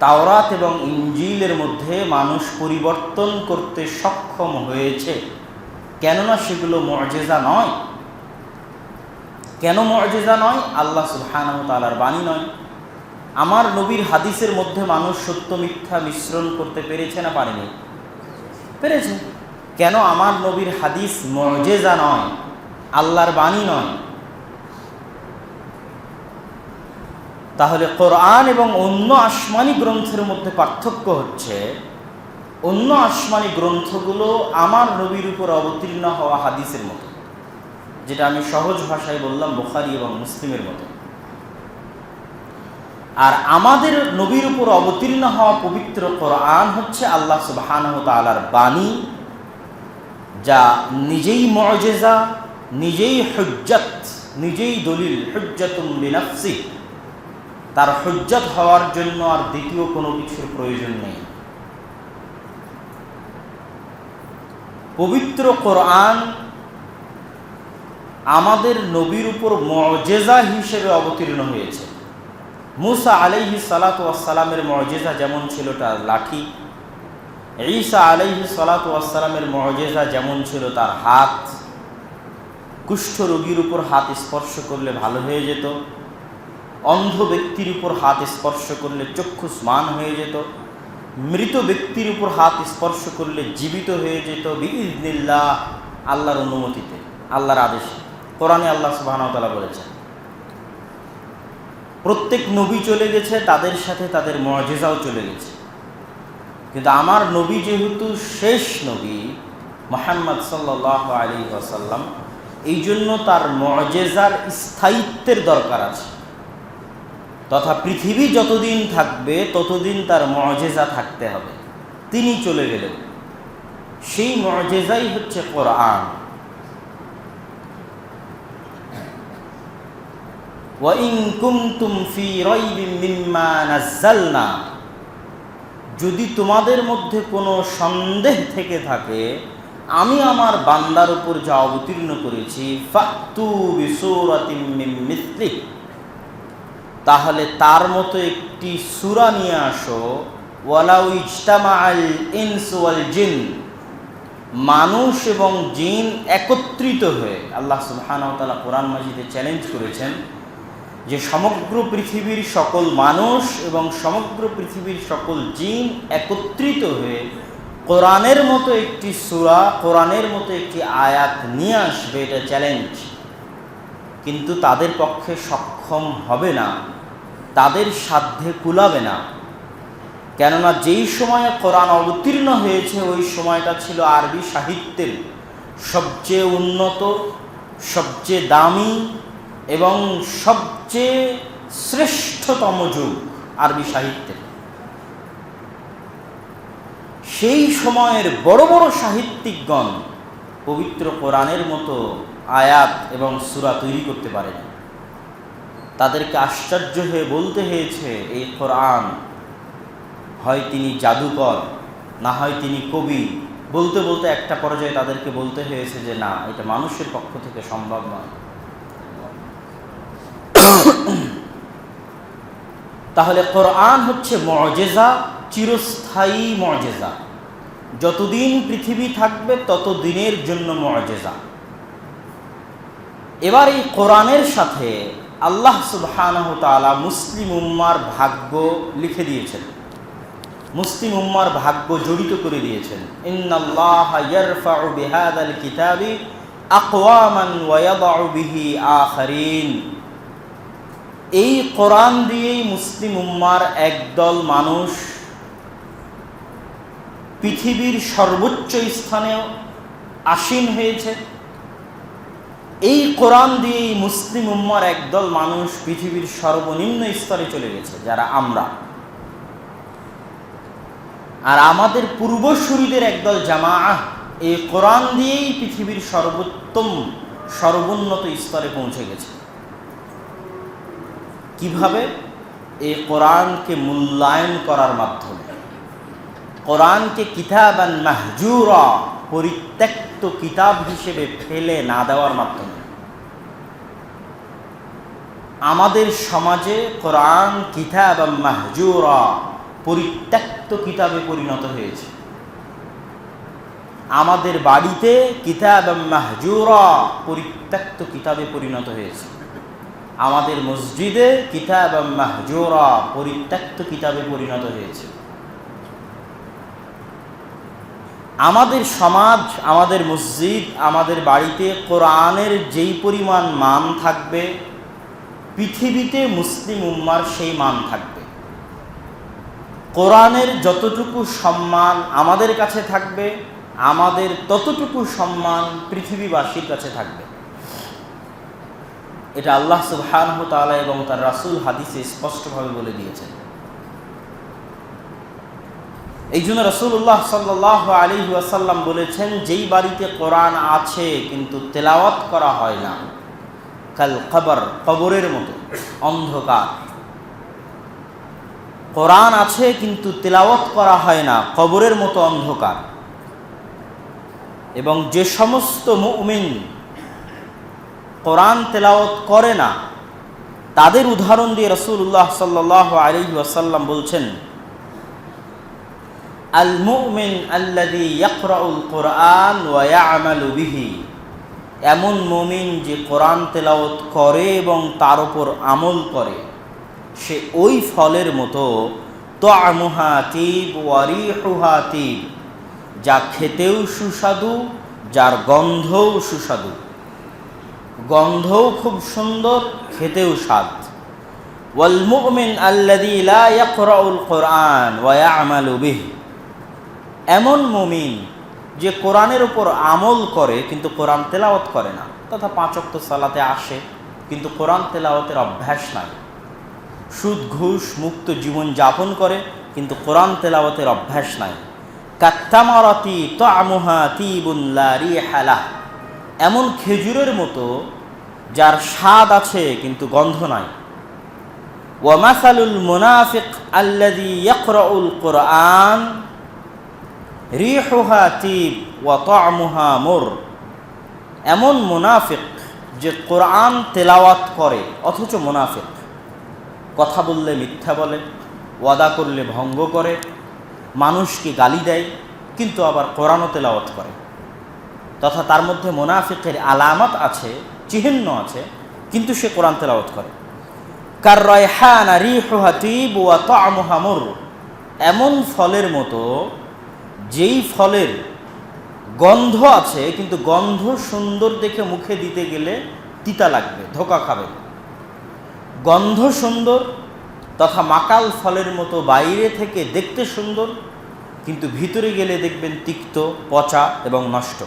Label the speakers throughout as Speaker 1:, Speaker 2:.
Speaker 1: তাওরাত এবং ইনজিলের মধ্যে মানুষ পরিবর্তন করতে সক্ষম হয়েছে, কেননা সেগুলো মুআজিজা নয়। কেন মুআজিজা নয়? আল্লাহ সুবহানাহু ওয়া তাআলার বাণী নয়। আমার নবীর হাদিসের মধ্যে মানুষ সত্য মিথ্যা মিশ্রণ করতে পেরেছে না পারেনি? পেরেছে। কেন আমার নবীর হাদিস মুআজিজা নয়, আল্লাহর বাণী নয়? তাহলে কোরআন এবং অন্য আসমানি গ্রন্থের মধ্যে পার্থক্য হচ্ছে, অন্য আসমানি গ্রন্থগুলো আমার নবীর উপর অবতীর্ণ হওয়া হাদিসের মতো, যেটা আমি সহজ ভাষায় বললাম বুখারী এবং মুসলিমের মতো। আর আমাদের নবীর উপর অবতীর্ণ হওয়া পবিত্র কোরআন হচ্ছে আল্লাহ সুবহানাহু ওয়া তাআলার বাণী, যা নিজেই মুআজিজা, নিজেই হুজ্জত, নিজেই দলিল। হুজ্জাতুম বিনাফসি, তার হুজ্জত হওয়ার জন্য আর দ্বিতীয় কোনো কিছুর প্রয়োজন নেই। পবিত্র কোরআন আমাদের নবীর উপর মুআজিজা হিসেবে অবতীর্ণ হয়েছে। মুসা আলাইহিস সালাতু ওয়াস সালামের মুআজিজা যেমন ছিল তার লাঠি, ঈসা আলাইহিস সালাতু ওয়াস সালামের মুআজিজা যেমন ছিল তার হাত। কুষ্ঠ রোগীর উপর হাত স্পর্শ করলে ভালো হয়ে যেত, অন্ধ ব্যক্তির উপর হাত স্পর্শ করলে চক্ষুষ্মান হয়ে যেত, মৃত ব্যক্তির উপর হাত স্পর্শ করলে জীবিত হয়ে যেত বিইজনিল্লাহ, আল্লাহর অনুমতিতে, আল্লাহর আদেশে। কোরআনে আল্লাহ সুবহানাহু ওয়া তাআলা বলেছেন। প্রত্যেক নবী চলে গেছে, তাদের সাথে তাদের মুআজিজাও চলে গেছে, কিন্তু আমার নবী যেহেতু শেষ নবী মুহাম্মদ সাল্লাল্লাহু আলাইহি ওয়াসাল্লাম, এই জন্য তার মুআজিজার স্থায়িত্বের দরকার আছে। তথা পৃথিবী যতদিন থাকবে ততদিন তার মুআজিজা থাকতে হবে। তিনি চলে গেলেন, সেই মুআজিজাই হচ্ছে কোরআন। ওয়া ইন কুনতুম ফি রাইবিন মিম্মা নাযালনা, যদি তোমাদের মধ্যে কোনো সন্দেহ থেকে থাকে আমি আমার বান্দার উপর যা অবতীর্ণ করেছি, ফাতু বিসূরাতিন মিন মিসলিহি, তাহলে তার মতো একটি সূরা নিয়ে আসো। ওয়ালাউ ইজতামাআল ইনসু ওয়াল জিন, মানুষ এবং জিন একত্রিত হয়ে, আল্লাহ সুবহানাহু ওয়া তাআলা কোরআন মাজিদে চ্যালেঞ্জ করেছেন যে সমগ্র পৃথিবীর সকল মানুষ এবং সমগ্র পৃথিবীর সকল জিন একত্রিত হয়ে কোরআনের মতো একটি সূরা, কোরআনের মতো একটি আয়াত নিয়ে আসবে, এটা চ্যালেঞ্জ। কিন্তু তাদের পক্ষে সক্ষম হবে না, তাদের সাধ্যে কুলাবে না। কেননা যেই সময়ে কোরআন অবতীর্ণ হয়েছে ওই সময়টা ছিল আরবি সাহিত্যের সবচেয়ে উন্নত, সবচেয়ে দামি এবং সবচেয়ে শ্রেষ্ঠতম যুগ আরবি সাহিত্যের। সেই সময়ের বড় বড় সাহিত্যিকগণ পবিত্র কোরআনের মতো আয়াত এবং সূরা তৈরি করতে পারেন। তাদেরকে আশ্চর্য হয়ে বলতে হয়েছে, এই কোরআন হয় তিনি জাদুকর, না হয় তিনি কবি। বলতে বলতে একটা পর্যায়ে তাদেরকে বলতে হয়েছে যে না, এটা মানুষের পক্ষ থেকে সম্ভব নয়। তাহলে কোরআন হচ্ছে মুআজিজা, চিরস্থায়ী মুআজিজা। যতদিন পৃথিবী থাকবে ততদিনের জন্য মুআজিজা। এবার এই কোরআনের সাথে আল্লাহ সুবহানাহু ওয়া তাআলা মুসলিম উম্মার ভাগ্য লিখে দিয়েছেন, মুসলিম উম্মার ভাগ্য জড়িত করে দিয়েছেন। ইন্নাল্লাহা ইয়ারফাউ বিহাদাল কিতাবি আকওয়ামান ওয়া ইয়াদউ বিহি আখারিন। এই কোরআন দিয়েই মুসলিম উম্মার একদল মানুষ পৃথিবীর সর্বোচ্চ স্থানে আসীন হয়েছে। এই কোরআন দিয়েই মুসলিম উম্মার একদল মানুষ পৃথিবীর সর্বনিম্ন স্তরে চলে গেছে, যারা আমরা। আর আমাদের পূর্বসূরীদের একদল জামাআহ এই কোরআন দিয়েই পৃথিবীর সর্বোত্তম, সর্বোন্নত স্তরে পৌঁছে গেছে। কিভাবে? এই কোরআনকে মূল্যায়ন করার মাধ্যমে, কোরআনকে কিতাবান মাহজুরা, পরিত্যক্ত কিতাব হিসেবে ফেলে না দেওয়ার মাধ্যমে। আমাদের সমাজে কোরআন কিতাবান মাহজুরা, পরিত্যক্ত কিতাবে পরিণত হয়েছে। আমাদের বাড়িতে কিতাবাম মাহজুরা পরিত্যক্ত কিতাবে পরিণত হয়েছে। আমাদের মসজিদে কিতাবাম মাহজুরা পরিত্যক্ত কিতাবে পরিণত হয়েছে। আমাদের সমাজ, আমাদের মসজিদ, আমাদের বাড়িতে কোরআনের যেই পরিমাণ মান থাকবে, পৃথিবীতে মুসলিম উম্মার সেই মান থাকবে। কোরআনের যতটুকু সম্মান আমাদের কাছে থাকবে, আমাদের ততটুকু সম্মান পৃথিবীবাসীর কাছে থাকবে। এটা আল্লাহ সুবহানাহু ওয়া তাআলা এবং তার রাসূল হাদিসে স্পষ্টভাবে বলে দিয়েছেন। এই জন্য রাসূলুল্লাহ সাল্লাল্লাহু আলাইহি ওয়াসাল্লাম বলেছেন, যেই বাড়িতে কোরআন আছে কিন্তু তেলাওয়াত করা হয় না, কাল কবর, কবরের মতো অন্ধকার। কোরআন আছে কিন্তু তেলাওয়াত করা হয় না, কবরের মতো অন্ধকার। এবং যে সমস্ত মুমিন কোরআন তেলাওয়াত করে না, তাদের উদাহরণ দিয়ে রাসূলুল্লাহ সাল্লাল্লাহু আলাইহি ওয়াসাল্লাম বলছেন, আল মুমিন আল্লাযী ইয়াকরাউল কুরআন ওয়া ইয়ামালু বিহি, এমন মুমিন যে কোরআন তেলাওয়াত করে এবং তার উপর আমল করে, সে ওই ফলের মতো তুআমুহা তিব ওয়া রিহুহা তিব, যা খেতেও সুস্বাদু, যার গন্ধও সুস্বাদু। গন্ধও খুব সুন্দর, খেতেও স্বাদ। ওয়াল মুমিন আল্লাযী লা ইয়াকরাউল কুরআন ওয়া ইয়ামালু বিহি, এমন মুমিন যে কোরআনের উপর আমল করে কিন্তু কোরআন তেলাওয়াত করে না, তথা 5 ওয়াক্ত সালাতে আসে কিন্তু কোরআন তেলাওয়াতের অভ্যাস নাই। সুদ ঘুষ মুক্ত জীবন যাপন করে কিন্তু কোরআন তেলাওয়াতের অভ্যাস নাই। কাত্তামারাতি তুআমুহা তিবুন লা রিহা লাহ, এমন খেজুরের মতো যার স্বাদ আছে কিন্তু গন্ধ নাই। ওয়া মাসালুল মুনাফিক আল্লাযী ইয়াকরাউল কুরআন রিহুহা তিব ওয়া তুআমুহা মুর, এমন মুনাফিক যে কোরআন তেলাওয়াত করে অথচ মুনাফিক, কথা বললে মিথ্যা বলে, ওয়াদা করলে ভঙ্গ করে, মানুষকে গালি দেয় কিন্তু আবার কোরআনও তেলাওয়াত করে, তথা তার মধ্যে মুনাফিকের আলামত আছে, চিহ্ন আছে, কিন্তু সে কোরআন তেলাওয়াত করে। কার রায়হানা রিহুহা তিব ওয়া তুআমুহা মুর, এমন ফলের মতো যেই ফলের গন্ধ আছে কিন্তু গন্ধ সুন্দর দেখে মুখে দিতে গেলে তিতা লাগবে, ধোঁকা খাবে। গন্ধ সুন্দর তথা মাকাল ফলের মতো বাইরে থেকে দেখতে সুন্দর, কিন্তু ভিতরে গেলে দেখবেন তিক্ত, পচা এবং নষ্ট।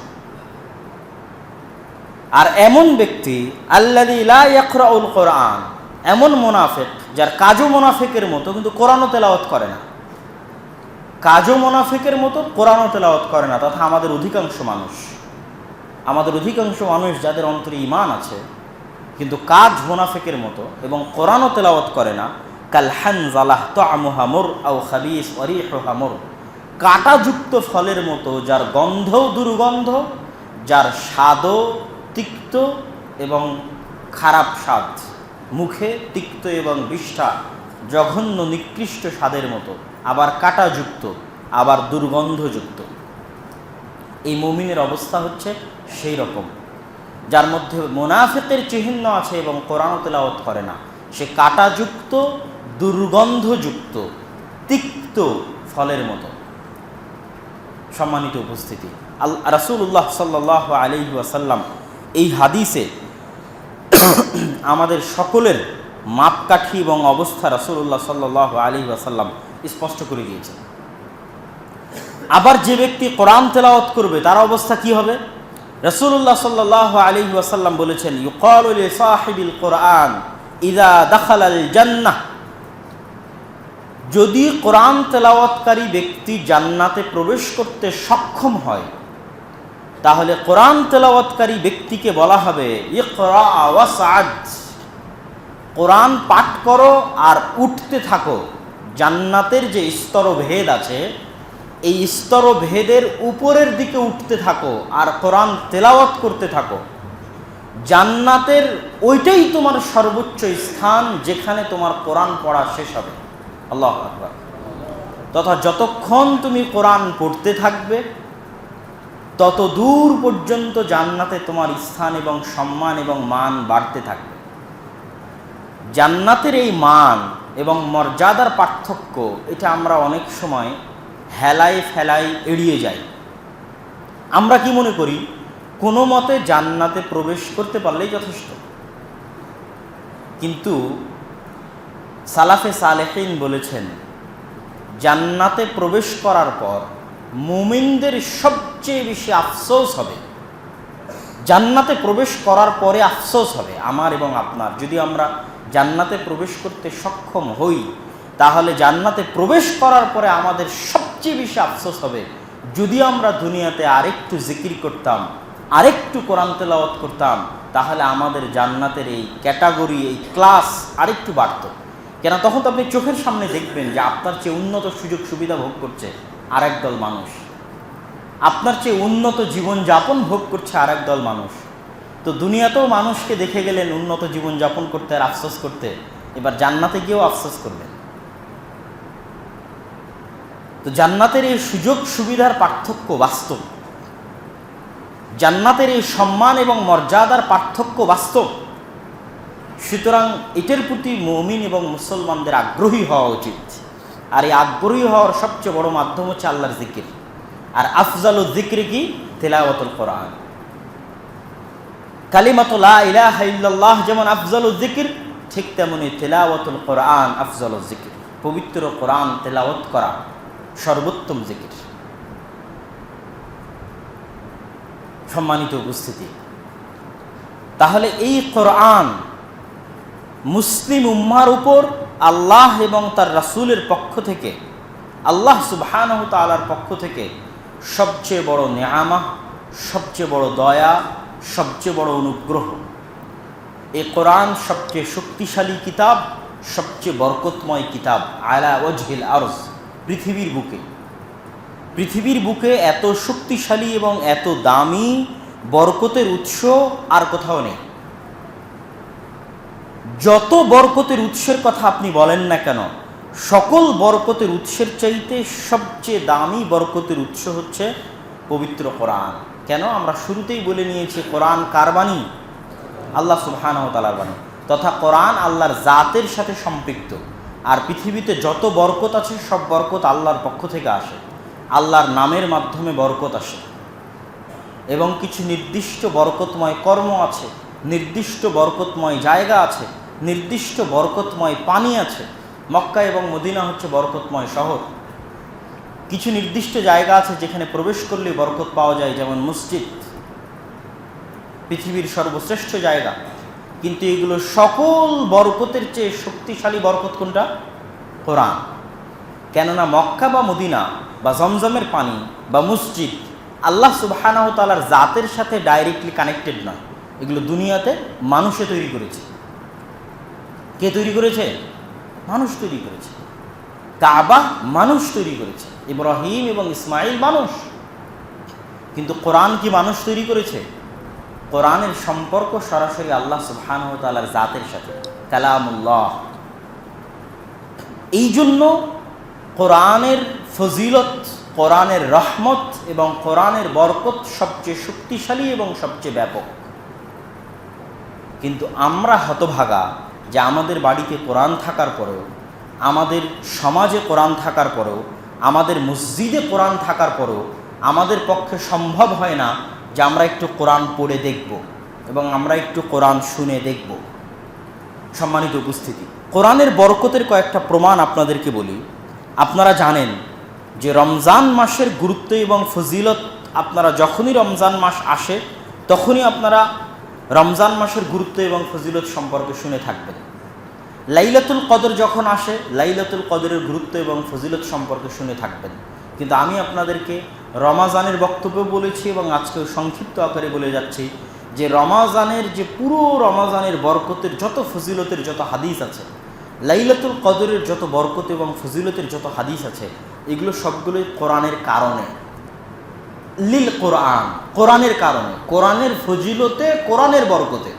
Speaker 1: আর এমন ব্যক্তি আল্লাযী লা ইয়াকরাউল কুরআন, এমন মুনাফিক যার কাজও মুনাফিকের মতো কিন্তু কোরআনও তেলাওয়াত করে না, কাজও মুনাফিকের মতো কোরআনও তেলাওয়াত করে না। তথা আমাদের অধিকাংশ মানুষ যাদের অন্তরে ঈমান আছে কিন্তু কাজ মুনাফিকের মতো এবং কোরআনও তেলাওয়াত করে না, কাল হানজালাহ তুআমুহা মুর আও খাবিস ওয়া রিহুহা মুর, কাঁটাযুক্ত ফলের মতো যার গন্ধও দুর্গন্ধ, যার স্বাদও তিক্ত এবং খারাপ স্বাদ, মুখে তিক্ত এবং বিষ্ঠা, জঘন্য নিকৃষ্ট স্বাদের মতো, আবার কাঁটাযুক্ত, আবার দুর্গন্ধযুক্ত। এই মুমিনের অবস্থা হচ্ছে সেই রকম, যার মধ্যে মুনাফিকের চিহ্ন আছে এবং কোরআন তেলাওয়াত করে না। সে কাঁটাযুক্ত, দুর্গন্ধযুক্ত, তিক্ত ফলের মতো। সম্মানিত উপস্থিতি, রাসূলুল্লাহ সাল্লাল্লাহু আলাইহি ওয়াসাল্লাম এই হাদিসে আমাদের সকলের মাপকাঠি এবং অবস্থা রাসূলুল্লাহ সাল্লাল্লাহু আলাইহি ওয়াসাল্লাম স্পষ্ট করে দিয়েছেন। আবার যে ব্যক্তি কোরআন তেলাওয়াত করবে তার অবস্থা কি হবে? রাসূলুল্লাহ সাল্লাল্লাহু আলাইহি ওয়াসাল্লাম বলেছেন, ইউকালু লি সাহিবিল কুরআন ইযা দাখালাল জান্নাহ, যদি কোরআন তেলাওয়াতকারী ব্যক্তি জান্নাতে প্রবেশ করতে সক্ষম হয়, তাহলে কোরআন তেলাওয়াতকারী ব্যক্তিকে বলা হবে ইকরা ওয়াসআদ, কোরআন পাঠ করো আর উঠতে থাকো। জান্নাতের যে স্তরভেদ আছে, এই স্তরভেদের উপরের দিকে উঠতে থাকো আর কোরআন তেলাওয়াত করতে থাকো। জান্নাতের ওইটাই তোমার সর্বোচ্চ স্থান, যেখানে তোমার কোরআন পড়া শেষ হবে। আল্লাহু আকবার। তথা যতক্ষণ তুমি কোরআন পড়তে থাকবে তত দূর পর্যন্ত জান্নাতে তোমার স্থান এবং সম্মান এবং মান বাড়তে থাকবে। জান্নাতের এই মান এবং মর্যাদার পার্থক্য এটা আমরা অনেক সময় হেলায় ফেলায় এড়িয়ে যাই। আমরা কি মনে করি, কোনো মতে জান্নাতে প্রবেশ করতে পারলেই যথেষ্ট। কিন্তু সালাফে সালেহিন বলেছেন, জান্নাতে প্রবেশ করার পর মুমিনদের সবচেয়ে বেশি আফসোস হবে। জান্নাতে প্রবেশ করার পরে আফসোস হবে আমার এবং আপনার। যদি আমরা জান্নাতে প্রবেশ করতে সক্ষম হই, তাহলে জান্নাতে প্রবেশ করার পরে আমাদের সবচেয়ে বেশি আফসোস হবে যদি আমরা দুনিয়াতে আরেকটু জিকির করতাম, আরেকটু কোরআন তেলাওয়াত করতাম, তাহলে আমাদের জান্নাতের এই ক্যাটাগরি, এই ক্লাস আরেকটু বাড়ত। কেন, তখন তো আপনি চোখের সামনে দেখবেন যে আপনার চেয়ে উন্নত সুযোগ সুবিধা ভোগ করছে আরেক দল মানুষ, আপনার চেয়ে উন্নত জীবনযাপন ভোগ করছে আরেক দল মানুষ। তো দুনিয়াতেও মানুষকে দেখে গেলেন উন্নত জীবনযাপন করতে আর আফসোস করতে, এবার জান্নাতে গিয়েও আফসোস করবেন। তো জান্নাতের এই সুযোগ সুবিধার পার্থক্য বাস্তব, জান্নাতের এই সম্মান এবং মর্যাদার পার্থক্য বাস্তব। সুতরাং এটার প্রতি মুমিন এবং মুসলমানদের আগ্রহী হওয়া উচিত। আর এই আগ্রহী হওয়ার সবচেয়ে বড় মাধ্যম হচ্ছে আল্লাহর জিকির। আর আফজালুল জিকির কি? তিলাওয়াতুল কোরআন। কালিমাতু লা ইলাহা ইল্লাল্লাহ যেমন আফজালুল জিকির, ঠিক তেমনি তিলাওয়াতুল কোরআন আফজালুল জিকির। পবিত্র কোরআন তেলাওয়াত করা সর্বোত্তম জিকির। সম্মানিত উপস্থিতি, তাহলে এই কোরআন মুসলিম উম্মার উপর আল্লাহ এবং তার রাসূলের পক্ষ থেকে, আল্লাহ সুবহানাহু ওয়া তাআলার পক্ষ থেকে সবচেয়ে বড় নেয়ামত, সবচেয়ে বড় দয়া, সবচেয়ে বড় অনুগ্রহ। এই কোরআন সবচেয়ে শক্তিশালী কিতাব, সবচেয়ে বরকতময় কিতাব আলা ওয়াজহিল আরজ। পৃথিবীর বুকে এত শক্তিশালী এবং এত দামি বরকতের উৎস আর কোথাও নেই। যত বরকতের উৎসের কথা আপনি বলেন না কেন, সকল বরকতের উৎসের চাইতে সবচেয়ে দামি বরকতের উৎস হচ্ছে পবিত্র কোরআন। কেন? আমরা শুরুতেই বলে নিয়েছি, কোরআন কার বাণী? আল্লাহ সুবহানাহু ওয়া তাআলার বাণী, তথা কোরআন আল্লাহর জাতের সাথে সম্পৃক্ত। আর পৃথিবীতে যত বরকত আছে সব বরকত আল্লাহর পক্ষ থেকে আসে, আল্লাহর নামের মাধ্যমে বরকত আসে। এবং কিছু নির্দিষ্ট বরকতময় কর্ম আছে, নির্দিষ্ট বরকতময় জায়গা আছে, নির্দিষ্ট বরকতময় পানি আছে। মক্কা এবং মদিনা হচ্ছে বরকতময় শহর। কিছু নির্দিষ্ট জায়গা আছে যেখানে প্রবেশ করলে বরকত পাওয়া যায়, যেমন মসজিদ, পৃথিবীর সর্বশ্রেষ্ঠ জায়গা। কিন্তু এগুলো সকল বরকতের চেয়ে শক্তিশালী বরকত কোনটা? কোরআন। কেননা মক্কা বা মদিনা বা জমজমের পানি বা মসজিদ আল্লাহ সুবহানাহু ওয়া তাআলার জাতের সাথে ডাইরেক্টলি কানেক্টেড নয়। এগুলো দুনিয়াতে মানুষে তৈরি করেছে। কে তৈরি করেছে? মানুষ তৈরি করেছে। কাবা মানুষ তৈরি করেছে, ইব্রাহিম এবং ইসমাইল মানুষ। কিন্তু কোরআন কি মানুষ তৈরি করেছে? কোরআনের সম্পর্ক সরাসরি আল্লাহ সুবহানাহু ওয়া তাআলার জাতের সাথে, কালামুল্লাহ। এই জন্য কোরআনের ফজিলত, কোরআনের রহমত এবং কোরআনের বরকত সবচেয়ে শক্তিশালী এবং সবচেয়ে ব্যাপক। কিন্তু আমরা হতভাগা যে আমাদের বাড়িতে কোরআন থাকার পরেও, আমাদের সমাজে কোরআন থাকার পরেও, আমাদের মসজিদে কোরআন থাকার পরেও আমাদের পক্ষে সম্ভব হয় না যে আমরা একটু কোরআন পড়ে দেখব এবং আমরা একটু কোরআন শুনে দেখব। সম্মানিত উপস্থিতি, কোরআনের বরকতের কয়েকটা প্রমাণ আপনাদেরকে বলি। আপনারা জানেন যে রমজান মাসের গুরুত্ব এবং ফজিলত, আপনারা যখনই রমজান মাস আসে তখনই আপনারা রমজান মাসের গুরুত্ব এবং ফজিলত সম্পর্কে শুনে থাকবেন। লাইলাতুল কদর যখন আসে, লাইলাতুল কদরের গুরুত্ব এবং ফজিলত সম্পর্কে শুনে থাকবেন। কিন্তু আমি আপনাদেরকে রমাজানের বক্তব্য বলেছি এবং আজকে সংক্ষিপ্ত আকারে বলে যাচ্ছি যে রমাজানের যে পুরো রমাজানের বরকতের যত ফজিলতের যত হাদিস আছে, লাইলাতুল কদরের যত বরকত এবং ফজিলতের যত হাদিস আছে, এগুলো সবগুলোই কোরআনের কারণে। লিল কোরআন, কোরআনের কারণে, কোরআনের ফজিলতে, কোরআনের বরকতে।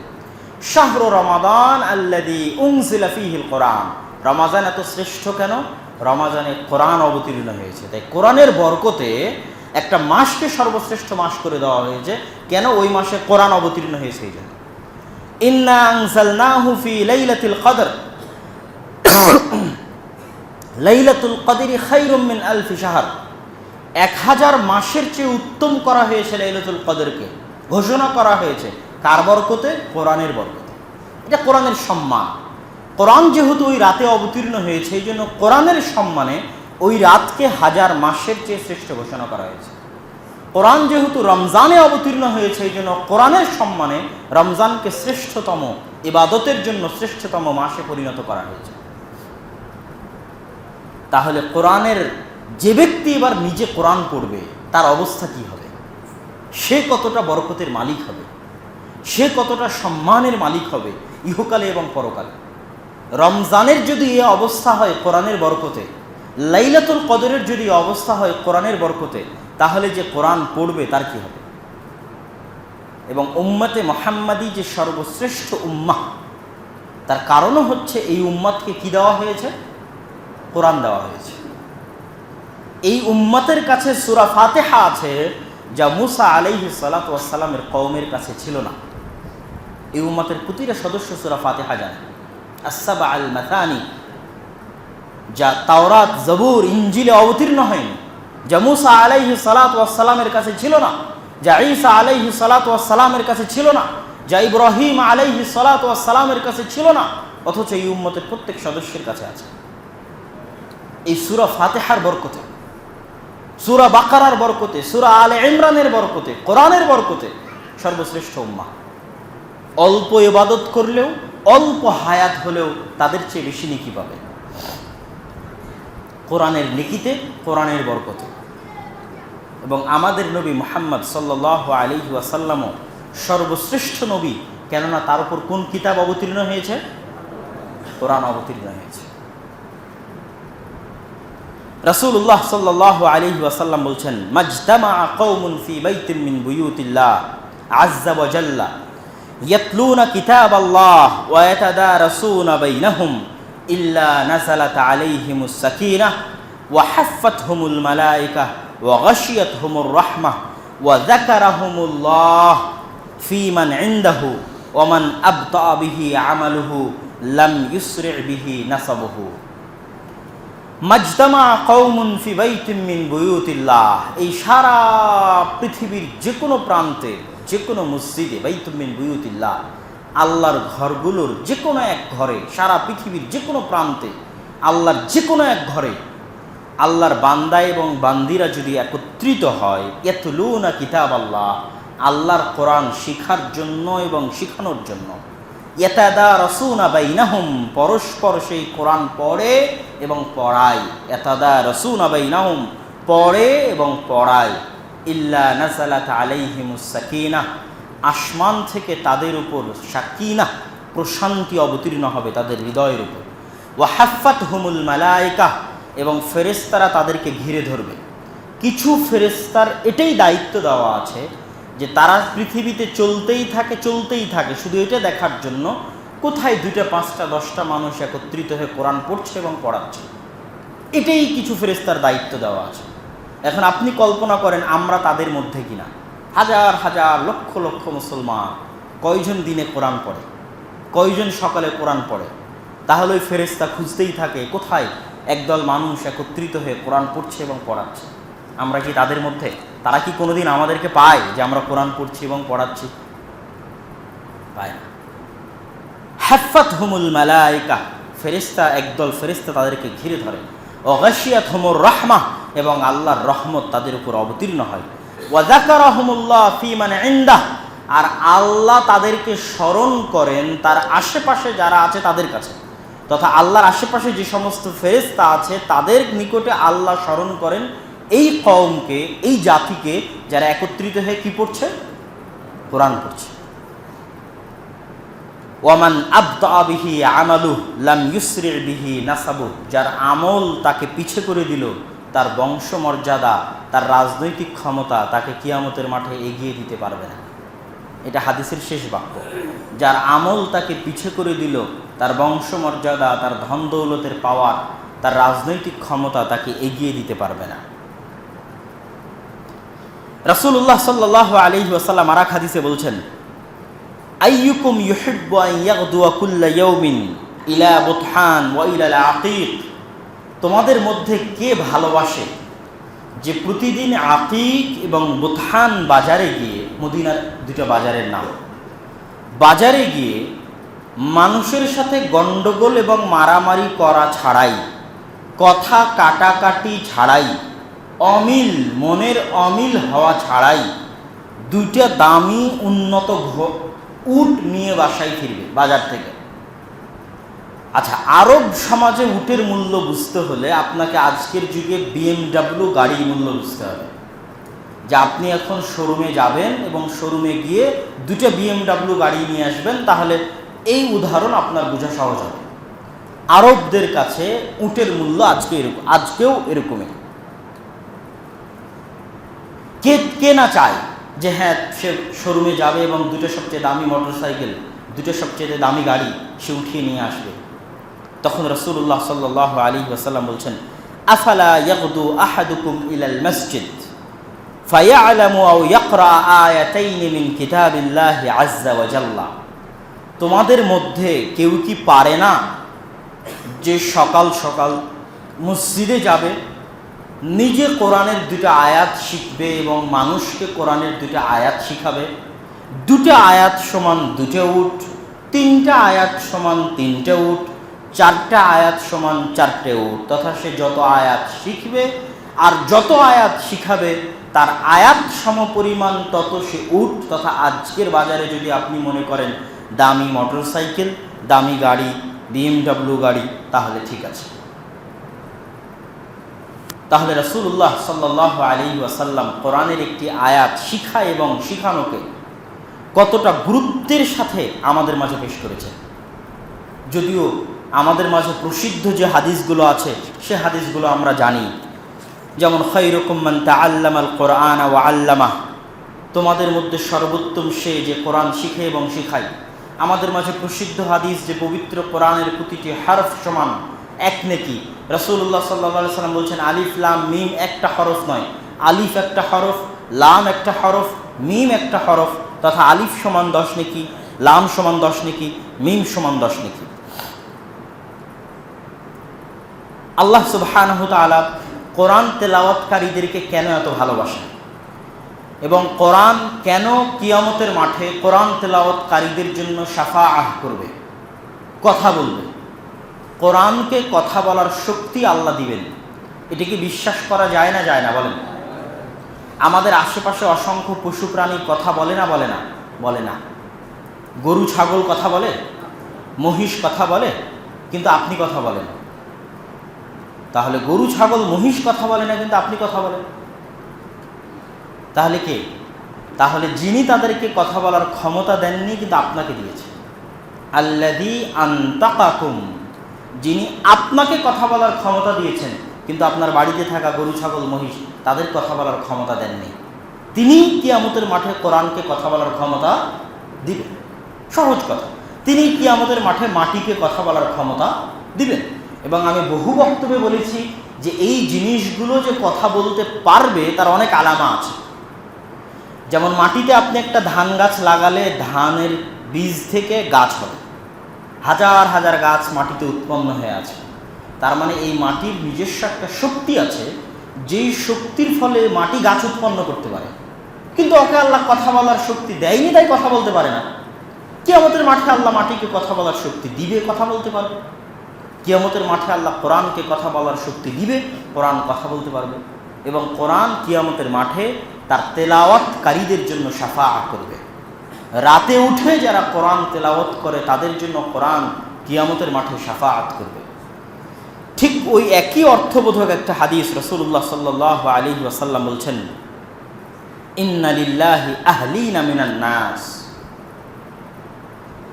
Speaker 1: শাহরু রমাদান আল্লাযী উনজিলা ফীহিল কোরআন। রমাজান এত শ্রেষ্ঠ কেন? রমাজানে কোরআন অবতীর্ণ হয়েছে। তাই কোরআনের বরকতে একটা মাসকে সর্বশ্রেষ্ঠ মাস করে দেওয়া হয়েছে। কেন? ওই মাসে কোরআন অবতীর্ণ হয়েছে এই জন্য। ইন্না আনজালনাহু ফি লাইলাতুল কদর, লাইলাতুল কদরি খায়রুম মিন আলফি শাহর, 1000 মাসের চেয়ে উত্তম করা হয়েছে লাইলাতুল কদরকে। ঘোষণা করা হয়েছে কার বরকতে? কোরআনের বরকতে। এটা কোরআনের সম্মান। কোরআন যেহেতু ওই রাতে অবতীর্ণ হয়েছে, এই জন্য কোরআনের সম্মানে ওই রাতকে 1000 মাসের চেয়ে শ্রেষ্ঠ ঘোষণা করা হয়েছে। কোরআন যেহেতু রমজানে অবতীর্ণ হয়েছে, এই জন্য কোরআনের সম্মানে রমজানকে শ্রেষ্ঠতম ইবাদতের জন্য শ্রেষ্ঠতম মাসে পরিণত করা হয়েছে। তাহলে কোরআনের যে ব্যক্তি এবার নিজে কোরআন পড়বে তার অবস্থা কি হবে? সে কতটা বরকতের মালিক হবে, সে কতটা সম্মানের মালিক হবে ইহকালে এবং পরকালে। রমজানের যদি এ অবস্থা হয় কোরআনের বরকতে, লাইলাতুল কদরের যদি অবস্থা হয় কোরআনের বরকতে, তাহলে যে কোরআন পড়বে তার কি হবে? এবং উম্মতে মুহাম্মাদি যে সর্বশ্রেষ্ঠ উম্মাহ, তার কারণও হচ্ছে এই উম্মতকে কি দেওয়া হয়েছে? কোরআন দেওয়া হয়েছে। এই উম্মতের কাছে সূরা ফাতিহা আছে, যা মুসা আলাইহিস সালাতু ওয়াস সালামের কওমের কাছে ছিল না। এই উম্মতের প্রতিটা সদস্য সূরা ফাতিহা জানে। আস-সাবা আল মাথানি, যা তাওরাত, জবুর, ইনজিলে অবতীর্ণ হয়নি, যা মুসা আলাইহিস সালাতু ওয়াস সালামের কাছে ছিল না, যা ঈসা আলাইহিস সালাতু ওয়াস সালামের কাছে ছিল না, যা ইব্রাহিম আলাইহিস সালাতু ওয়াস সালামের কাছে ছিল না, অথচ এই উম্মতের প্রত্যেক সদস্যের কাছে আছে। এই সূরা ফাতিহার বরকতে, সূরা বাকারার বরকতে, সূরা আলে ইমরানের বরকতে, কোরআনের বরকতে সর্বশ্রেষ্ঠ উম্মাহ। অল্প ইবাদত করলেও, অল্প হায়াত হলেও তাদের চেয়ে বেশি নেকি পাবে কোরআনের নেকিতে, কোরআনের বরকতে। এবং আমাদের নবী মুহাম্মদ সাল্লাল্লাহু আলাইহি ওয়াসাল্লামও সর্বশ্রেষ্ঠ নবী, কেননা তার উপর কোন কিতাব অবতীর্ণ হয়েছে? কোরআন অবতীর্ণ হয়েছে। রাসূলুল্লাহ সাল্লাল্লাহু আলাইহি ওয়াসাল্লাম বলছেন, মাজতামাআ কওমুন ফি বাইতিন মিন বুয়ুতিল্লাহ আযযা ওয়া জাল্লা ইয়াতলুনা কিতাবাল্লাহ ওয়া ইয়াতাদারাসুনা বাইনাহুম ইল্লা নাযালাত আলাইহিমুস সাকিনাহ ওয়া হাফফাতহুমুল মালায়েকা ওয়া গাশিয়াতহুমুর রাহমাহ ওয়া যাকারাহুমুল্লাহ ফি মান ইনদাহু ওয়া মান আবতা বিহি আমালুহু লাম ইউসরি বিহি নাসাবুহু। মাজতামা কওমুন ফি বাইতিন মিন বুয়ুতিল্লাহ, এই সারা পৃথিবীর যে কোনো প্রান্তে, যে কোনো মসজিদে, বাইতুম মিন বুয়ুতিল্লাহ, আল্লাহর ঘরগুলোর যে কোনো এক ঘরে, সারা পৃথিবীর যে কোনো প্রান্তে, আল্লাহর যে কোনো এক ঘরে আল্লাহর বান্দা এবং বান্দিরা যদি একত্রিত হয়, ইয়াতলুনা কিতাবাল্লাহ, আল্লাহর কোরআন শিখার জন্য এবং শিখানোর জন্য, ইয়াতাদারাসুনা বাইনাহুম, পরস্পর সেই কোরআন পড়ে এবং পড়ায়, ইয়াতাদারাসুনা বাইনাহুম, পড়ে এবং পড়ায়, ইল্লা নাযালাত আলাইহিমুস সাকিনাহ, আসমান থেকে তাদের উপর সাকিনাহ, প্রশান্তি অবতীর্ণ হবে তাদের হৃদয়ের উপর, ওয়া হাফফাতহুমুল মালায়েকা, এবং ফেরেশতারা তাদেরকে ঘিরে ধরবে। কিছু ফেরেশতার এটাই দায়িত্ব দেওয়া আছে যে তারা পৃথিবীতে চলতেই থাকে শুধু এটা দেখার জন্য কোথায় 2টা 5টা 10টা মানুষ একত্রিত হয়ে কোরআন পড়ছে এবং পড়াচ্ছে। এটাই কিছু ফেরেশতার দায়িত্ব দেওয়া আছে। এখন আপনি কল্পনা করেন আমরা তাদের মধ্যে কিনা। হাজার হাজার লক্ষ লক্ষ মুসলমান কয়জন দিনে কোরআন পড়ে, কয়জন সকালে কোরআন পড়ে? তাহলে ওই ফেরেশতা খুঁজতেই থাকে কোথায় একদল মানুষ একত্রিত হয়ে কোরআন পড়ছে এবং পড়াচ্ছে। আমরা কি তাদের মধ্যে? তারা কি কোনোদিন আমাদেরকে পায় যে আমরা কোরআন পড়ছি এবং পড়াচ্ছি? পায় না। হাফফাতহুমুল মালায়েকা, ফেরেশতা, একদল ফেরেশতা তাদেরকে ঘিরে ধরে। ওয়া গাশিয়াতহুমুর রাহমাহ, এবং আল্লাহর রহমত তাদের উপর অবতীর্ণ হয়। ওয়া যাকারাহুমুল্লাহ ফি মান ইনদাহ, আর আল্লাহ তাদেরকে স্মরণ করেন তার আশেপাশে যারা আছে তাদের কাছে, তথা আল্লাহর আশেপাশে যে সমস্ত ফেরেশতা আছে তাদের নিকটে আল্লাহ স্মরণ করেন এই কওমকে, এই জাতিকে, যারা একত্রিত হয়ে কি পড়ছে? কোরআন পড়ছে। ওয়ামান আবতা বিহি আমালুহু লাম ইউসরি বিহি নাসাবুহু, যার আমল তাকে পিছে করে দিল, তার বংশমর্যাদা, তার রাজনৈতিক ক্ষমতা তাকে কিয়ামতের মাঠে এগিয়ে দিতে পারবে না। এটা হাদিসের শেষ বাক্য। যার আমল তাকে পিছে করে দিল, তার বংশমর্যাদা, তার ধন দৌলতের পাওয়ার, তার রাজনৈতিক ক্ষমতা তাকে এগিয়ে দিতে পারবে না। রাসূলুল্লাহ সাল্লাল্লাহু আলাইহি ওয়াসাল্লাম আরেক হাদিসে বলছেন, আইয়ুকুম ইউহিব্বু আন ইয়াগদুয়া কুল্লা ইয়াউমিন ইলা বুতহান ওয়া ইলা আকিক, তোমাদের মধ্যে কে ভালোবাসে যে প্রতিদিন আকিক এবং বুতহান বাজারে গিয়ে, মদিনার দুটো বাজারের নাম, বাজারে গিয়ে মানুষের সাথে গণ্ডগোল এবং মারামারি করা ছাড়াই, কথা কাটাকাটি ছাড়াই, অমিল মনের অমিল হওয়া ছাড়াই দুইটা দামি উন্নত উট নিয়ে বাসায় ফিরবে বাজার থেকে। আচ্ছা, আরব সমাজে উটের মূল্য বুঝতে হলে আপনাকে আজকের যুগে BMW গাড়ির মূল্য বুঝতে হবে। যে আপনি এখন শোরুমে যাবেন এবং শোরুমে গিয়ে দুটো BMW গাড়ি নিয়ে আসবেন, তাহলে এই উদাহরণ আপনার বোঝা সহজ হবে। আরবদের কাছে উটের মূল্য আজকেও এরকমই। কে না চায় যে হ্যাঁ সে শোরুমে যাবে এবং দুটো সবচেয়ে দামি মোটরসাইকেল, দুটো সবচেয়ে দামি গাড়ি সে উঠিয়ে নিয়ে আসবে। তখন রাসূলুল্লাহ সাল্লাল্লাহু আলাইহি ওয়াসাল্লাম বলছেন, আফালা ইয়াগদু আহাদুকুম ইলাল মসজিদ ফায়ালামু আও ইয়াকরা আয়াতাইন মিন কিতাবিল্লাহি আযজা ওয়া জাল্লা, তোমাদের মধ্যে কেউ কি পারে না যে সকাল সকাল মসজিদে যাবে, নিজে কোরআনের দুটো আয়াত শিখবে এবং মানুষকে কোরআনের দুটো আয়াত শিখাবে, দুটো আয়াত সমান দুটো উট, তিনটা আয়াত সমান তিনটে উট, চারটা আয়াত সমান চারটে উট, তথা সে যত আয়াত শিখবে আর যত আয়াত শিখাবে তার আয়াত সমপরিমাণ তত সে উট। তথা আজকের বাজারে যদি আপনি মনে করেন দামি মোটরসাইকেল, দামি গাড়ি, BMW গাড়ি, তাহলে ঠিক আছে। তাহলে রাসূলুল্লাহ সাল্লাল্লাহু আলাইহি ওয়াসাল্লাম কোরআনের একটি আয়াত শিখা এবং শিখানোকে কতটা গুরুত্বের সাথে আমাদের মাঝে পেশ করেছে। যদিও আমাদের মাঝে প্রসিদ্ধ যে হাদিসগুলো আছে সে হাদিসগুলো আমরা জানি, যেমন খায়রুকুম মান তাআল্লামাল কোরআন ওয়া আল্লামাহ, তোমাদের মধ্যে সর্বোত্তম সে যে কোরআন শিখে এবং শিখায়। আমাদের মাঝে প্রসিদ্ধ হাদিস যে পবিত্র কোরআনের প্রতিটি হরফ সমান এক নেকি। রাসূলুল্লাহ সাল্লাল্লাহু আলাইহি ওয়াসাল্লাম বলছেন, আলিফ লাম মিম একটা হরফ নয়, আলিফ একটা হরফ, লাম একটা হরফ, মিম একটা হরফ, তথা আলিফ সমান 10 নেকি, লাম সমান 10 নেকি, মিম সমান 10 নেকি। আল্লাহ সুবহানাহু ওয়া তাআলা কোরআন তেলাওয়াতকারীদেরকে কেন এত ভালোবাসেন এবং কোরআন কেন কিয়ামতের মাঠে কোরআন তেলাওয়াতকারীদের জন্য শাফাআহ করবে, কথা বলবে। কোরআনকে কথা বলার শক্তি আল্লাহ দিবেন, এটা কি বিশ্বাস করা যায় না? যায় না? বলেন। আমাদের আশেপাশে অসংখ্য পশু প্রাণী কথা বলে না? বলে না? বলে না। গরু ছাগল কথা বলে, মহিষ কথা বলে, কিন্তু আপনি কথা বলেন। তাহলে গরু ছাগল মহিষ কথা বলে না, কিন্তু আপনি কথা বলেন। তাহলে কে? তাহলে যিনি তাদেরকে কথা বলার ক্ষমতা দেননি কিন্তু আপনাকে দিয়েছে, আল্লাযী আনতাকাকুম, যিনি আপনাকে কথা বলার ক্ষমতা দিয়েছেন কিন্তু আপনার বাড়িতে থাকা গরু ছাগল মহিষ তাদের কথা বলার ক্ষমতা দেননি, তিনি কিয়ামতের মাঠে কোরআনকে কথা বলার ক্ষমতা দিবেন। সহজ কথা, তিনি কিয়ামতের মাঠে মাটিকে কথা বলার ক্ষমতা দিবেন। এবং আমি বহু বক্তব্যে বলেছি যে এই জিনিসগুলো যে কথা বলতে পারবে তার অনেক আলামা আছে। যেমন মাটিতে আপনি একটা ধান গাছ লাগালে ধানের বীজ থেকে গাছ হবে, হাজার হাজার গাছ মাটিতে উৎপন্ন হয়ে আছে। তার মানে এই মাটির নিজস্ব একটা শক্তি আছে, যেই শক্তির ফলে মাটি গাছ উৎপন্ন করতে পারে। কিন্তু ওকে আল্লাহ কথা বলার শক্তি দেয়নি, তাই কথা বলতে পারে না। কিয়ামতের মাঠে আল্লাহ মাটিকে কথা বলার শক্তি দিবে, কথা বলতে পারবে। কিয়ামতের মাঠে আল্লাহ কোরআনকে কথা বলার শক্তি দিবে, কোরআন কথা বলতে পারবে। এবং কোরআন কিয়ামতের মাঠে তার তেলাওয়াতকারীদের জন্য শাফাআত করবে। রাতে উঠে যারা কোরআন তেলাওয়াত করে তাদের জন্য কোরআন কিয়ামতের মাঠে শাফাআত করবে। ঠিক ওই একই অর্থবোধক একটা হাদিস রাসূলুল্লাহ সাল্লাল্লাহু আলাইহি ওয়াসাল্লাম বলছেন, ইন্না লিল্লাহি আহলিনা মিনান নাস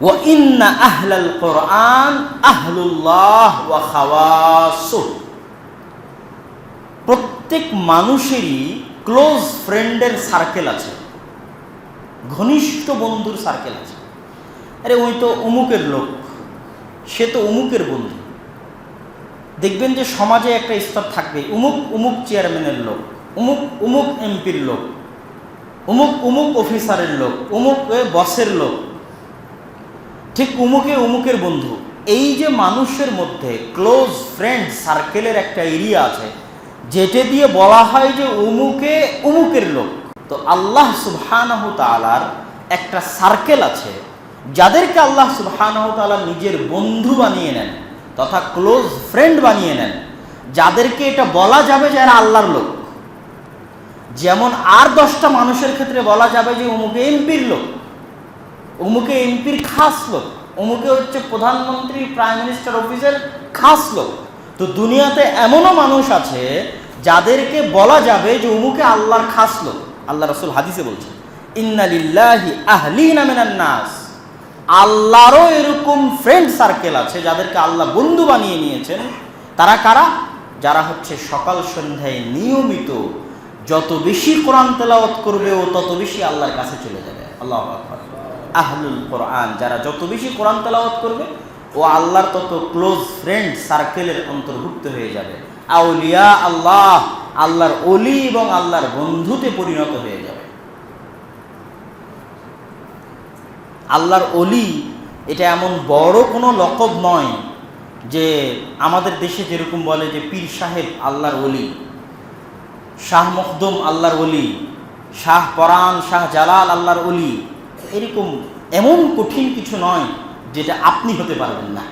Speaker 1: ওয়া ইন্না আহলাল কোরআন আহলুল্লাহ ওয়া খাওয়াসুহ। প্রত্যেক মানুষেরই ক্লোজ ফ্রেন্ডের সার্কেল আছে, ঘনিষ্ঠ বন্ধুর সার্কেল আছে। আরে ওই তো অমুকের লোক, সে তো অমুকের বন্ধু। দেখবেন যে সমাজে একটা স্তর থাকবে, উমুক উমুক চেয়ারম্যানের লোক, উমুক উমুক এমপির লোক, উমুক উমুক অফিসারের লোক, উমুক বসের লোক, ঠিক উমুকে উমুকের বন্ধু। এই যে মানুষের মধ্যে ক্লোজ ফ্রেন্ড সার্কেলের একটা এরিয়া আছে, যেটা দিয়ে বলা হয় যে উমুকে উমুকের লোক। তো আল্লাহ সুবহানাহু তাআলার একটা সার্কেল আছে, যাদেরকে আল্লাহ সুবহানাহু তাআলা নিজের বন্ধু বানিয়ে নেন তথা ক্লোজ ফ্রেন্ড বানিয়ে নেন, যাদেরকে এটা বলা যাবে যে এরা আল্লাহর লোক। যেমন আর 10টা মানুষের ক্ষেত্রে বলা যাবে যে অমুকে এমপির লোক, অমুকে এমপির খাস লোক, অমুকে হচ্ছে প্রধানমন্ত্রী প্রাইম মিনিস্টার অফিসের খাস লোক। তো দুনিয়াতে এমনও মানুষ আছে যাদেরকে বলা যাবে যে অমুকে আল্লাহর খাস লোক। আল্লাহ রাসূল হাদিসে বলছেন, ইন্না লিল্লাহি আহলিনা মিনান নাস, আল্লাহরও এরকম ফ্রেন্ড সার্কেল আছে যাদেরকে আল্লাহ বন্ধু বানিয়ে নিয়েছেন। তারা কারা? যারা হচ্ছে সকাল সন্ধ্যায় নিয়মিত যত বেশি কোরআন তেলাওয়াত করবে ও তত বেশি আল্লাহর কাছে চলে যাবে। আল্লাহু আকবার। আহলুল কোরআন, যারা যত বেশি কোরআন তেলাওয়াত করবে ও আল্লাহর তত ক্লোজ ফ্রেন্ড সার্কেলের অন্তর্ভুক্ত হয়ে যাবে। আউলিয়া আল্লাহ, আল্লাহর ওলি এবং আল্লাহর বন্ধুতে পরিণত হয়ে যাবে। আল্লাহর ওলি এটা এমন বড় কোনো লকব নয় যে আমাদের দেশে যেরকম বলে যে পীর সাহেব আল্লাহর ওলি, শাহ মখদুম আল্লাহর ওলি, শাহ পরাণ, শাহ জালাল আল্লাহর ওলি। এরকম এমন কঠিন কিছু নয় যেটা আপনি হতে পারবেন না,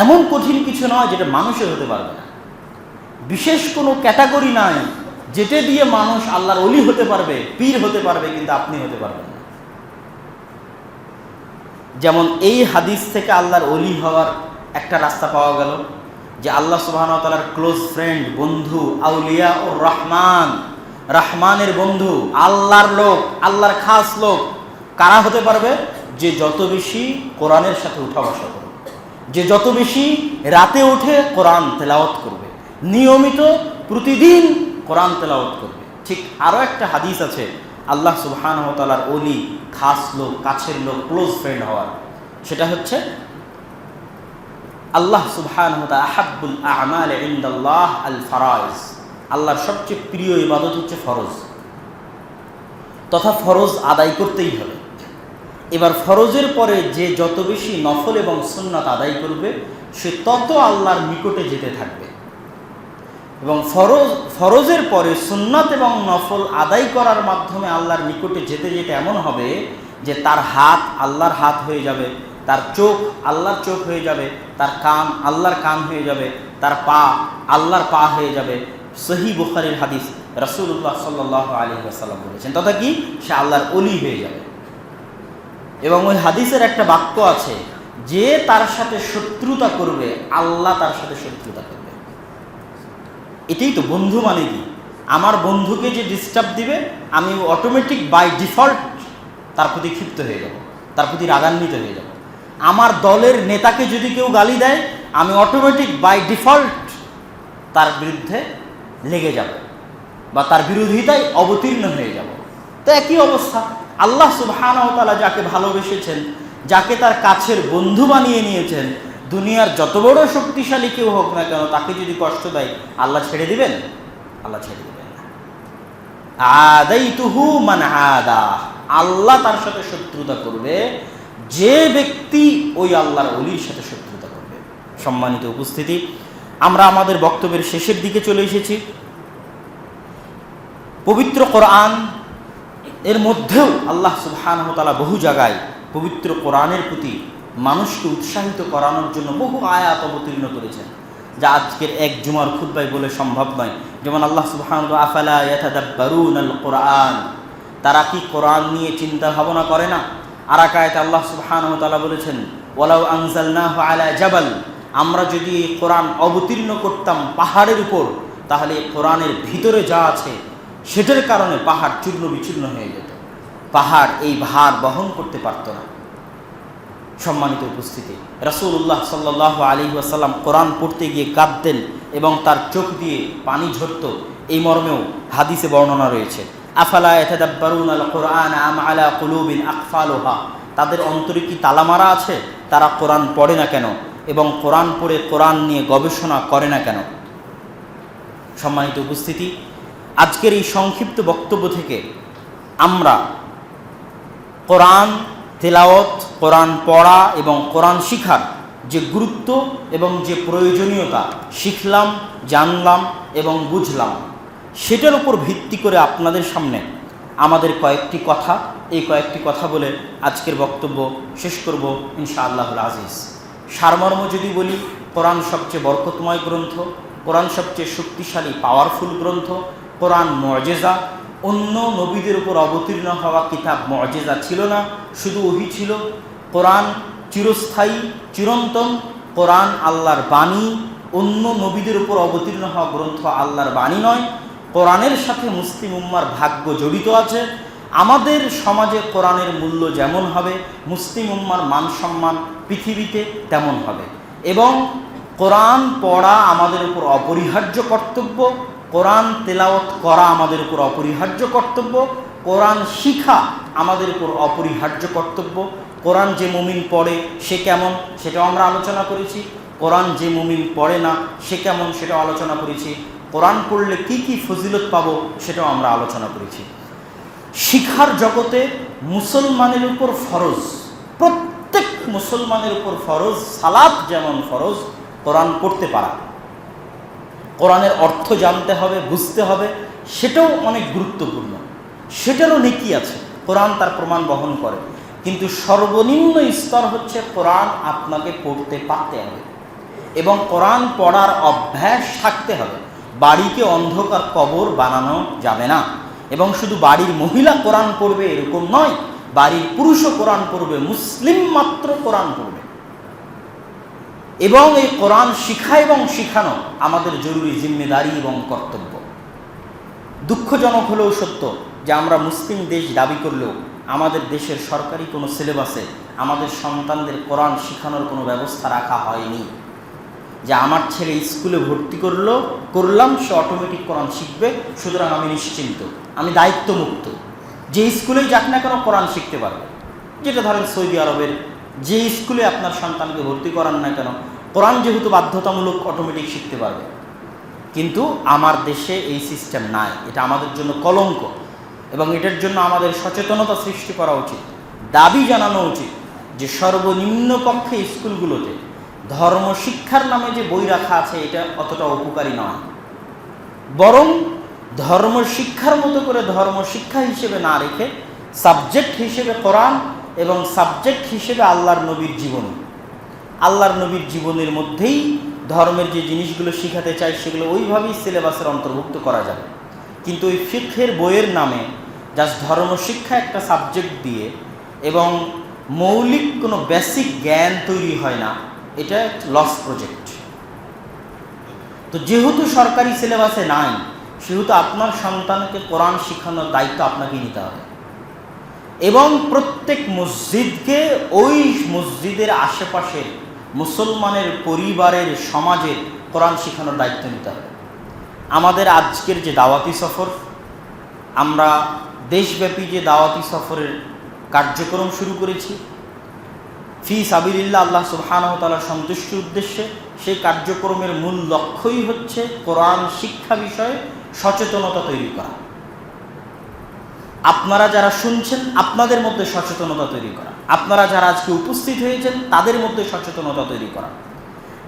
Speaker 1: এমন কঠিন কিছু নয় যেটা মানুষের হতে পারবে না। বিশেষ কোনো ক্যাটাগরি নাই যেটা দিয়ে মানুষ আল্লাহর ওলি হতে পারবে, পীর হতে পারবে, কিন্তু আপনি হতে পারবেন না। যেমন এই হাদিস থেকে আল্লাহর ওলি হওয়ার একটা রাস্তা পাওয়া গেল যে আল্লাহ সুবহানাহু ওয়া তাআলার ক্লোজ ফ্রেন্ড, বন্ধু, আউলিয়া ও রহমান, রহমানের বন্ধু, আল্লাহর লোক, আল্লাহর খাস লোক কারা হতে পারবে? যে যত বেশি কোরআনের সাথে উঠা বসা করবে, যে যত বেশি রাতে উঠে কোরআন তেলাওয়াত করবে, নিয়মিত প্রতিদিন কোরআন তেলাওয়াত করবে। ঠিক আরও একটা হাদিস আছে আল্লাহ সুবহানাহু ওয়া তাআলার ওলি, খাস লোক, কাছের লোক, ক্লোজ ফ্রেন্ড হওয়ার। সেটা হচ্ছে আল্লাহ সুবহানাহু ওয়া তাআলা আহাব্বুল আ'মাল ইনদাল্লাহ আল ফারাইজ, আল্লাহর সবচেয়ে প্রিয় ইবাদত হচ্ছে ফরজ, তথা ফরজ আদায় করতেই হবে। এবার ফরজের পরে যে যত বেশি নফল এবং সুন্নাত আদায় করবে সে তত আল্লাহর নিকটে যেতে থাকবে। এবং ফরজের পরে সুন্নাত এবং নফল আদায় করার মাধ্যমে আল্লাহর নিকটে যেতে যেতে এমন হবে যে তার হাত আল্লাহর হাত হয়ে যাবে, তার চোখ আল্লাহর চোখ হয়ে যাবে, তার কান আল্লাহর কান হয়ে যাবে, তার পা আল্লাহর পা হয়ে যাবে। সহিহ বুখারীর হাদিস, রাসূলুল্লাহ সাল্লাল্লাহু আলাইহি ওয়াসাল্লাম বলেছেন, তথা কি সে আল্লাহর ওলি হয়ে যাবে। এবং ওই হাদিসের একটা বাক্য আছে, যে তার সাথে শত্রুতা করবে আল্লাহ তার সাথে শত্রুতা করবে। এটাই তো বন্ধু মানে কি? আমার বন্ধুকে যে ডিস্টার্ব দিবে আমি অটোমেটিক বাই ডিফল্ট তার প্রতি ক্ষিপ্ত হয়ে যাব, তার প্রতি রাগান্বিত হয়ে যাব। আমার দলের নেতাকে যদি কেউ গালি দেয় আমি অটোমেটিক বাই ডিফল্ট তার বিরুদ্ধে লেগে যাব বা তার বিরোধিতায় অবতীর্ণ হয়ে যাব। তো একই অবস্থা, আল্লাহ সুবহানাহু ওয়া তাআলা যাকে ভালোবেসেছেন, যাকে তার কাছের বন্ধু বানিয়ে নিয়েছেন, দুনিয়ার যত বড় শক্তিশালী কেউ হোক না কেন তাকে যদি কষ্ট দেয় আল্লাহ ছেড়ে দিবেন? আল্লাহ ছেড়ে দিবেন না। আদাইতুহু মান আদা, আল্লাহ তার সাথে শত্রুতা করবে যে ব্যক্তি ওই আল্লাহর ওলির সাথে শত্রুতা করবে। সম্মানিত উপস্থিতি, আমরা আমাদের বক্তব্যের শেষের দিকে চলে এসেছি। পবিত্র কোরআন এর মধ্যেও আল্লাহ সুবহানাহু ওয়া তাআলা বহু জায়গায় পবিত্র কোরআনের প্রতি মানুষকে উৎসাহিত করানোর জন্য বহু আয়াত অবতীর্ণ করেছেন, যা আজকের এক জুমার খুতবায় বলে সম্ভব নয়। যেমন আল্লাহ সুবহানাহু ওয়া তাআলা আফালা ইয়াতাদাব্বারুনাল কোরআন, তারা কি কোরআন নিয়ে চিন্তা ভাবনা করে না? আর এক আয়াতে আল্লাহ সুবহানাহু ওয়া তাআলা বলেছেন, ওয়ালাউ আনজালনাহু আলা জাবাল, আমরা যদি কোরআন অবতীর্ণ করতাম পাহাড়ের উপর, তাহলে কোরআনের ভিতরে যা আছে সেটার কারণে পাহাড় চূর্ণ বিচূর্ণ হয়ে যেত, পাহাড় এই ভার বহন করতে পারত না। সম্মানিত উপস্থিতি, রাসূলুল্লাহ সাল্লাল্লাহু আলাইহি ওয়াসাল্লাম কোরআন পড়তে গিয়ে কাঁদতেন এবং তার চোখ দিয়ে পানি ঝরত, এই মর্মেও হাদিসে বর্ণনা রয়েছে। আফালা ইয়াতাদাব্বারুনাল কোরআন আম আলা কুলুবিন আকফালুহা, তাদের অন্তরে কি তালা মারা আছে, তারা কোরআন পড়ে না কেন? এবং কোরআন পড়ে কোরআন নিয়ে গবেষণা করে না কেন? সম্মানিত উপস্থিতি, আজকের এই সংক্ষিপ্ত বক্তব্য থেকে আমরা কোরআন তেলাওয়াত, কোরআন পড়া এবং কোরআন শিখার যে গুরুত্ব এবং যে প্রয়োজনীয়তা শিখলাম, জানলাম এবং বুঝলাম, সেটার উপর ভিত্তি করে আপনাদের সামনে আমাদের কয়েকটি কথা, এই কয়েকটি কথা বলে আজকের বক্তব্য শেষ করব ইনশাআল্লাহুল আজিজ। সারমর্ম যদি বলি, কোরআন সবচেয়ে বরকতময় গ্রন্থ, কোরআন সবচেয়ে শক্তিশালী পাওয়ারফুল গ্রন্থ, কোরআন মুআজিজা। অন্য নবীদের উপর অবতীর্ণ হওয়া কিতাব মুআজিজা ছিল না, শুধু ওহী ছিল। কোরআন চিরস্থায়ী, চিরন্তন। কোরআন আল্লাহর বাণী, অন্য নবীদের উপর অবতীর্ণ হওয়া গ্রন্থ আল্লাহর বাণী নয়। কোরআনের সাথে মুসলিম উম্মার ভাগ্য জড়িত আছে। আমাদের সমাজে কোরআনের মূল্য যেমন হবে, মুসলিম উম্মার মান সম্মান পৃথিবীতে তেমন হবে। এবং কোরআন পড়া আমাদের উপর অপরিহার্য কর্তব্য, কোরআন তেলাওয়াত করা আমাদের উপর অপরিহার্য কর্তব্য, কোরআন শিখা আমাদের উপর অপরিহার্য কর্তব্য। কোরআন যে মুমিন পড়ে সে কেমন, সেটাও আমরা আলোচনা করেছি। কোরআন যে মুমিন পড়ে না সে কেমন, সেটাও আলোচনা করেছি। কোরআন পড়লে কি কি ফজিলত পাবো, সেটাও আমরা আলোচনা করেছি। শিখার জগতে মুসলমানের উপর ফরজ, প্রত্যেক মুসলমানের উপর ফরজ, সালাত যেমন ফরজ, কোরআন পড়তে পারা, কোরআনের অর্থ জানতে হবে, বুঝতে হবে, সেটাও অনেক গুরুত্বপূর্ণ। সেটারও নেকি আছে, কোরআন তার প্রমাণ বহন করে। কিন্তু সর্বনিম্ন স্তর হচ্ছে কোরআন আপনাকে পড়তে পারতে হবে এবং কোরআন পড়ার অভ্যাস থাকতে হবে। বাড়িকে অন্ধকার কবর বানানো যাবে না। এবং শুধু বাড়ির মহিলা কোরআন পড়বে এরকম নয়, বাড়ির পুরুষও কোরআন পড়বে, মুসলিম মাত্র কোরআন পড়বে। এবং এই কোরআন শিখা এবং শিখানো আমাদের জরুরি জিম্মেদারি এবং কর্তব্য। দুঃখজনক হলেও সত্য যে আমরা মুসলিম দেশ দাবি করলেও আমাদের দেশের সরকারি কোনো সিলেবাসে আমাদের সন্তানদের কোরআন শিখানোর কোনো ব্যবস্থা রাখা হয়নি। যে আমার ছেলে স্কুলে ভর্তি করলাম, সে অটোমেটিক কোরআন শিখবে, সুতরাং আমি নিশ্চিন্ত, আমি দায়িত্বমুক্ত, যে স্কুলেই যাক না কেন কোরআন শিখতে পারবে। যেটা ধরেন সৌদি আরবের যে স্কুলে আপনার সন্তানকে ভর্তি করান না কেন, কোরআন যেহেতু বাধ্যতামূলক, অটোমেটিক শিখতে পারবে। কিন্তু আমার দেশে এই সিস্টেম নাই। এটা আমাদের জন্য কলঙ্ক এবং এটার জন্য আমাদের সচেতনতা সৃষ্টি করা উচিত, দাবি জানানো উচিত যে সর্বনিম্ন পক্ষে স্কুলগুলোতে ধর্ম শিক্ষার নামে যে বই রাখা আছে এটা অতটা উপকারী নয়। বরং ধর্ম শিক্ষার মতো করে ধর্ম শিক্ষা হিসেবে না রেখে সাবজেক্ট হিসেবে কোরআন এবং সাবজেক্ট হিসেবে আল্লাহর নবীর জীবন, আল্লাহর নবীর জীবনের মধ্যেই ধর্মের যে জিনিসগুলো শিখাতে চাই সেগুলো ওইভাবেই সিলেবাসের অন্তর্ভুক্ত করা যাবে। কিন্তু ওই ফিকহের বইয়ের নামে জাস্ট ধর্ম শিক্ষা একটা সাবজেক্ট দিয়ে এবং মৌলিক কোনো বেসিক জ্ঞান তৈরি হয় না, এটা লস প্রজেক্ট। তো যেহেতু সরকারি সিলেবাসে নাই, সেহেতু আপনার সন্তানকে কোরআন শিখানোর দায়িত্ব আপনাকে নিতে হবে এবং প্রত্যেক মসজিদকে ওই মসজিদের আশেপাশের মুসলমানের পরিবারের সমাজের কোরআন শিখানোর দায়িত্ব নিতে হবে। আমাদের আজকের যে দাওয়াতি সফর, আমরা দেশব্যাপী যে দাওয়াতি সফরের কার্যক্রম শুরু করেছি ফি সাবিলিল্লাহ, আল্লাহ সুবহানাহু ওয়া তাআলার সন্তুষ্টির উদ্দেশ্যে, সেই কার্যক্রমের মূল লক্ষ্যই হচ্ছে কোরআন শিক্ষা বিষয়ে সচেতনতা তৈরি করা। আপনারা যারা শুনছেন আপনাদের মধ্যে সচেতনতা তৈরি করা, আপনারা যারা আজকে উপস্থিত হয়েছেন তাদের মধ্যে সচেতনতা তৈরি করা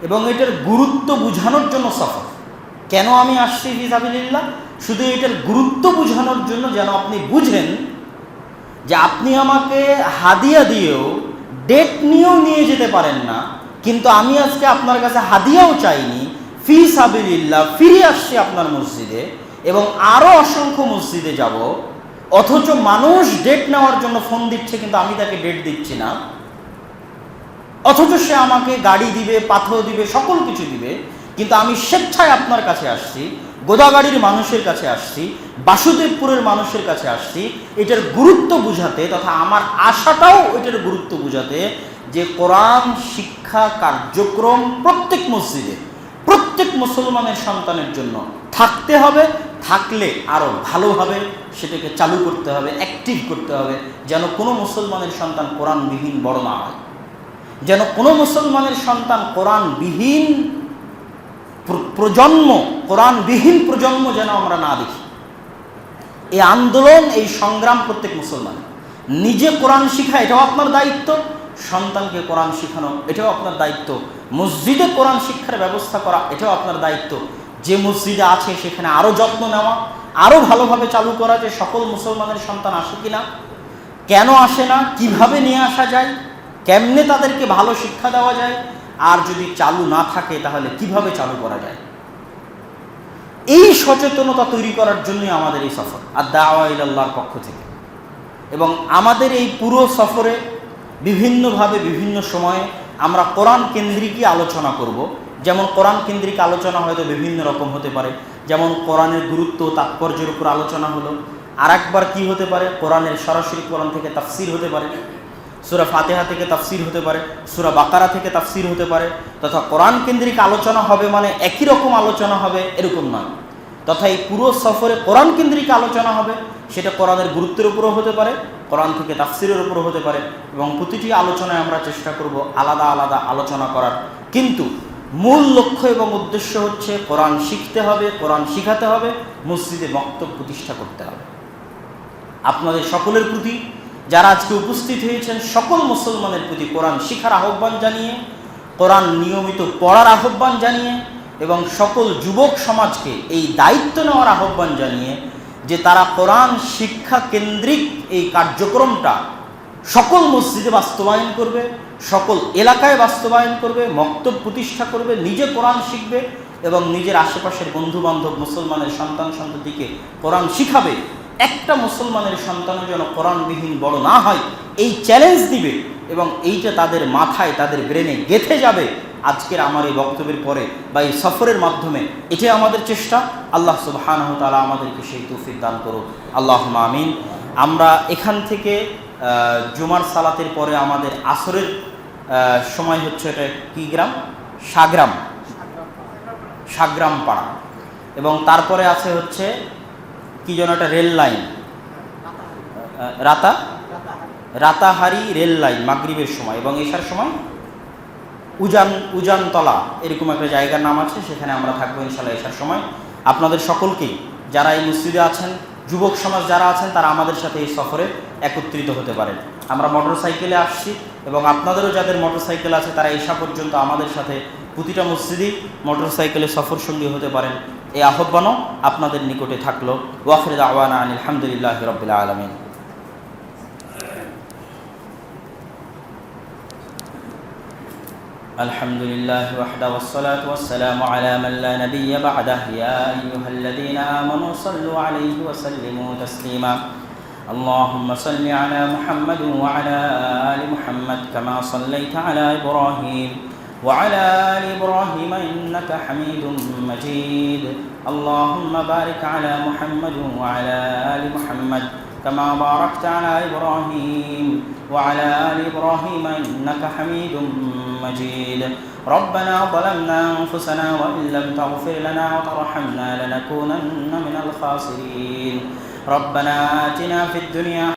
Speaker 1: এবং এটার গুরুত্ব বোঝানোর জন্য সফর। কেন আমি আসছি ফি সাবিলিল্লাহ? শুধু এটার গুরুত্ব বোঝানোর জন্য, যেন আপনি বুঝেন যে আপনি আমাকে হাদিয়া দিয়েও, ডেট নিয়েও নিয়ে যেতে পারেন না, কিন্তু আমি আজকে আপনার কাছে হাদিয়াও চাইনি, ফি সাবিলিল্লাহ ফিরে আসছি আপনার মসজিদে এবং আরও অসংখ্য মসজিদে যাব, অথচ মানুষ ডেট নেওয়ার জন্য ফোন দিচ্ছে কিন্তু আমি তাকে ডেট দিচ্ছি না, অথচ সে আমাকে গাড়ি দিবে, পাথর দিবে, সকল কিছু দিবে, কিন্তু আমি স্বেচ্ছায় আপনার কাছে আসছি, গোদাগাড়ির মানুষের কাছে আসছি, বাসুদেবপুরের মানুষের কাছে আসছি, এটার গুরুত্ব বুঝাতে, তথা আমার আশাটাও এটার গুরুত্ব বুঝাতে যে কোরআন শিক্ষা কার্যক্রম প্রত্যেক মসজিদে, প্রত্যেক মুসলমানের সন্তানের জন্য থাকতে হবে, থাকলে আরও ভালোভাবে সেটাকে চালু করতে হবে, অ্যাক্টিভ করতে হবে, যেন কোনো মুসলমানের সন্তান কোরআনবিহীন বড় না হয়। যেন কোনো মুসলমানের সন্তান কোরআনবিহীন প্রজন্ম যেন আমরা না দেখি। এই আন্দোলন, এই সংগ্রাম প্রত্যেক মুসলমান। নিজে কোরআন শিখা এটাও আপনার দায়িত্ব, সন্তানকে কোরআন শিখানো এটাও আপনার দায়িত্ব, মসজিদে কোরআন শিক্ষার ব্যবস্থা করা এটাও আপনার দায়িত্ব। যে মসজিদে আছে সেখানে আরও যত্ন নেওয়া, আরও ভালোভাবে চালু করা, যে সকল মুসলমানের সন্তান আসে কিনা, কেন আসে না, কিভাবে নিয়ে আসা যায়, কেমনে তাদেরকে ভালো শিক্ষা দেওয়া যায়, আর যদি চালু না থাকে তাহলে কিভাবে চালু করা যায়। এই সচেতনতা তৈরি করার জন্যই আমাদের এই সফর আদ-দাওয়া ইলাল্লাহর পক্ষ থেকে। এবং আমাদের এই পুরো সফরে বিভিন্নভাবে বিভিন্ন সময়ে আমরা কোরআন কেন্দ্রিকই আলোচনা করব। যেমন কোরআন কেন্দ্রিক আলোচনা হয়তো বিভিন্ন রকম হতে পারে, যেমন কোরআনের গুরুত্ব তাৎপর্যের উপর আলোচনা হলো। আর একবার কী হতে পারে, কোরআনের সরাসরি কোরআন থেকে তাফসির হতে পারে, সূরা ফাতিহা থেকে তাফসির হতে পারে, সূরা বাকারা থেকে তাফসির হতে পারে। তথা কোরআন কেন্দ্রিক আলোচনা হবে মানে একই রকম আলোচনা হবে এরকম নয়। তথা এই পুরো সফরে কোরআন কেন্দ্রিক আলোচনা হবে, সেটা কোরআনের গুরুত্বের উপরও হতে পারে, কোরআন থেকে তাফসিরের উপরও হতে পারে। এবং প্রতিটি আলোচনায় আমরা চেষ্টা করব আলাদা আলাদা আলোচনা করার, কিন্তু মূল লক্ষ্য এবং উদ্দেশ্য হচ্ছে কোরআন শিখতে হবে, কোরআন শিখাতে হবে, মসজিদে বক্তব্য প্রতিষ্ঠা করতে হবে। আপনাদের সকলের প্রতি, যারা আজকে উপস্থিত হয়েছেন, সকল মুসলমানের প্রতি কোরআন শিখার আহ্বান জানিয়ে, কোরআন নিয়মিত পড়ার আহ্বান জানিয়ে, এবং সকল যুবক সমাজকে এই দায়িত্ব নেওয়ার আহ্বান জানিয়ে যে তারা কোরআন শিক্ষা কেন্দ্রিক এই কার্যক্রমটা সকল মসজিদে বাস্তবায়ন করবে, সকল এলাকায় বাস্তবায়ন করবে, মক্তব প্রতিষ্ঠা করবে, নিজে কোরআন শিখবে এবং নিজের আশেপাশের বন্ধুবান্ধব মুসলমানের সন্তান সন্ততিকে কোরআন শিখাবে। একটা মুসলমানের সন্তানও যেন কোরআনবিহীন বড় না হয়, এই চ্যালেঞ্জ দিবে এবং এইটা তাদের মাথায়, তাদের ব্রেনে গেঁথে যাবে। আজকের আমার এই বক্তব্যের পরে বা এই সফরের মাধ্যমে এটাই আমাদের চেষ্টা। আল্লাহ সুবহানাহু ওয়া তাআলা আমাদেরকে সেই তৌফিক দান করুন, আল্লাহুম্মা আমিন। আমরা এখান থেকে জুমার সালাতের পরে আমাদের আসরের সময় হচ্ছে, এটা কি গ্রাম, সাগ্রাম পাড়া, এবং তারপরে আছে হচ্ছে কি যেন একটা রেল লাইন, রাতাহারি রেল লাইন মাগরিবের সময়, এবং এশার সময় উজানতলা এরকম একটা জায়গার নাম আছে, সেখানে আমরা থাকবো ইনশাআল্লাহ এশার সময়। আপনাদের সকলকেই, যারা এই মসজিদে আছেন, যুবক সমাজ যারা আছেন, তারা আমাদের সাথে এই সফরে একত্রিত হতে পারেন। আমরা মোটরসাইকেলে আসছি এবং আপনাদেরও যাদের মোটরসাইকেল আছে তারা এশা পর্যন্ত আমাদের সাথে প্রতিটা মসজিদেই মোটরসাইকেলে সফর সঙ্গী হতে পারেন। এই আহ্বানও আপনাদের নিকটে থাকলো। ওয়া আখিরু দাওয়ানা আনিল হামদুলিল্লাহি রাব্বিল আলামিন। الحمد لله وحده والصلاة والسلام على من لا نبي بعده يا أيها الذين آمنوا صلوا عليه وسلموا تسليما اللهم صل على محمد وعلى آل محمد كما صليت على إبراهيم وعلى آل إبراهيم إنك حميد مجيد اللهم بارك على محمد وعلى آل محمد كما باركت على إبراهيم وعلى آل إبراهيم إنك حميد مجيد ربنا ظلمنا أنفسنا وإن لم تغفر لنا وترحمنا لنكونن من الخاسرين ربنا آتنا في الدنيا